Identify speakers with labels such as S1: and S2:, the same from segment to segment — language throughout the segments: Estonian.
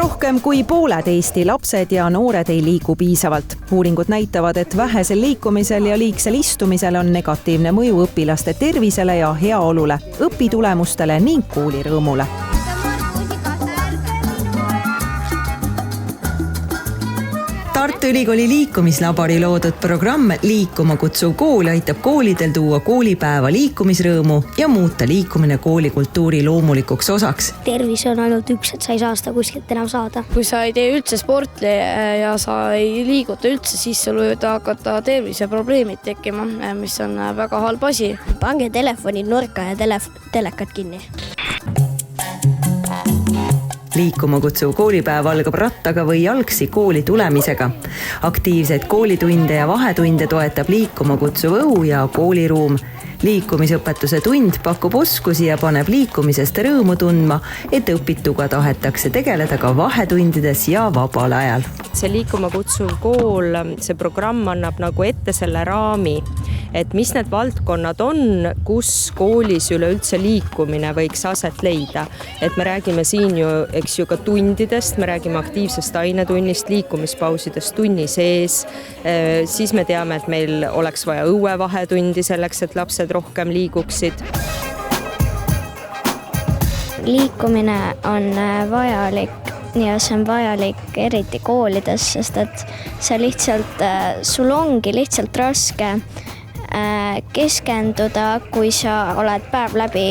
S1: Rohkem kui pooled Eesti lapsed ja noored ei liigu piisavalt. Uuringud näitavad, et vähesel liikumisel ja liigsel istumisel on negatiivne mõju õpilaste tervisele ja heaolule, õpitulemustele ning koolirõõmule. Tartu Ülikooli liikumislabori loodud programm Liikuma kutsuv kool aitab koolidel tuua koolipäeva liikumisrõõmu ja muuta liikumine koolikultuuri loomulikuks osaks.
S2: Tervis on ainult üks, et sa ei saa seda kuskilt enam saada.
S3: Kui sa ei tee üldse sporti ja sa ei liiguta üldse, siis sul võivad hakata terviseprobleemid tekkima, mis on väga halb asi.
S2: Pange telefonid nurka ja telekad kinni.
S1: Liikuma kutsuv koolipäev algab rattaga või jalgsi kooli tulemisega. Aktiivseid koolitunde ja vahetunde toetab liikuma kutsuv õhu ja kooliruum. Liikumisõpetuse tund pakub oskusi ja paneb liikumisest rõõmu tundma, et õpituga tahetakse tegeleda ka vahetundides ja vabal ajal.
S4: See liikuma kutsuv kool, see programm annab nagu ette selle raami, et mis need valdkonnad on, kus koolis üleüldse liikumine võiks aset leida. Et me räägime siin ju, eks ju ka tundidest, me räägime aktiivsest ainetunnist, liikumispausidest tunni sees, siis me teame, et meil oleks vaja õuevahetundi selleks, et lapsed rohkem liiguksid.
S2: Liikumine on vajalik ja see on vajalik eriti koolides, sest et see lihtsalt, sul ongi lihtsalt raske keskenduda, kui sa oled päev läbi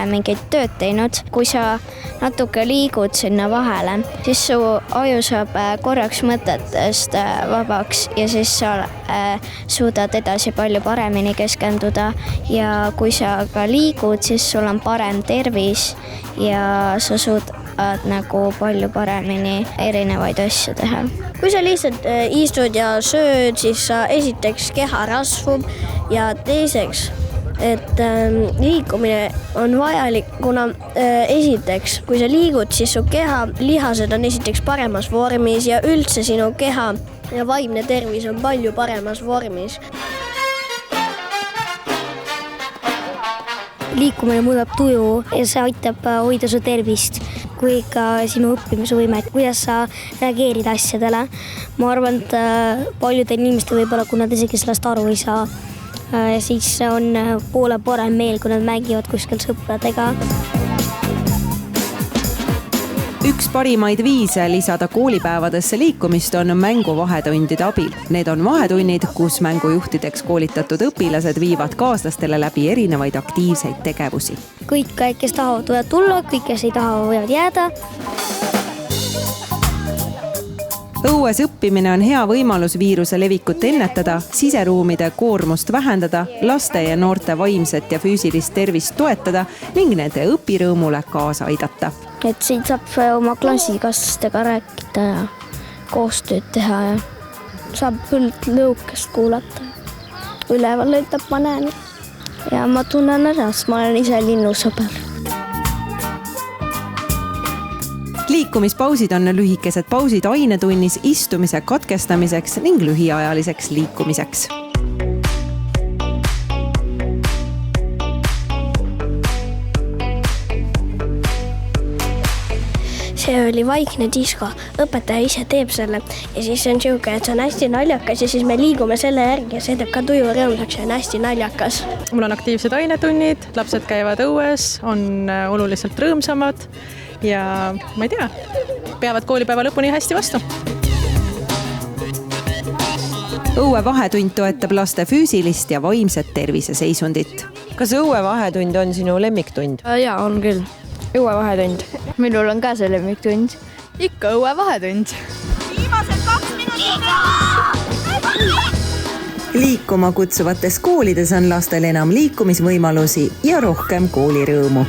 S2: mingeid tööd teinud. Kui sa natuke liigud sinna vahele, siis su aju saab korraks mõtetest vabaks ja siis sa suudad edasi palju paremini keskenduda. Ja kui sa ka liigud, siis sul on parem tervis ja sa suudad nagu palju paremini erinevaid asju teha. Kui sa lihtsalt istud ja sööd, siis sa esiteks keha rasvub ja teiseks, et liikumine on vajalik, kuna esiteks, kui sa liigud, siis su keha lihased on esiteks paremas vormis ja üldse sinu keha ja vaimne tervis on palju paremas vormis. Liikumine muudab tuju ja see aitab hoida su tervist, kui ka sinu õppimisvõimet, kuidas sa reageerid asjadele. Ma arvan, et paljudel inimestel võib-olla, kui nad isegi sellest aru ei saa, siis on poole parem meel, kui nad mängivad kuskil sõpradega.
S1: Üks parimaid viise lisada koolipäevadesse liikumist on mänguvahetundide abil. Need on vahetunnid, kus mängujuhtideks koolitatud õpilased viivad kaaslastele läbi erinevaid aktiivseid tegevusi.
S2: Kõik, kes tahavad, võivad tulla, kõik, kes ei taha, võivad jääda.
S1: Õues õppimine on hea võimalus viiruse levikut ennetada, siseruumide koormust vähendada, laste ja noorte vaimset ja füüsilist tervist toetada ning nende õpirõõmule kaasa aidata.
S2: Et siin saab oma klassikaaslastega rääkida ja koostööd teha ja saab küll lõukest kuulata. Üleval lõitab ma näen ja ma tunnen ära, sest ma olen ise linnusõber.
S1: Liikumispausid on lühikesed pausid ainetunnis istumise katkestamiseks ning lühiajaliseks liikumiseks.
S2: See oli vaikne disko. Õpetaja ise teeb selle ja siis see on siuke, et see on hästi naljakas ja siis me liigume selle järgi ja see teeb ka tuju rõõmsaks ja on hästi naljakas.
S5: Mul on aktiivsed ainetunnid, lapsed käivad õues, on oluliselt rõõmsamad ja ma ei tea, peavad koolipäeva lõpuni hästi vastu.
S1: Õuevahetund toetab laste füüsilist ja vaimset terviseseisundit.
S4: Kas õuevahetund on sinu lemmiktund?
S3: Jaa, on küll. Õuevahetund.
S6: Minul on ka see lemmiktund.
S3: Ikka õuevahetund.
S7: Viimased 2 minutit!
S1: Liikuma kutsuvates koolides on lastel enam liikumisvõimalusi ja rohkem koolirõõmu.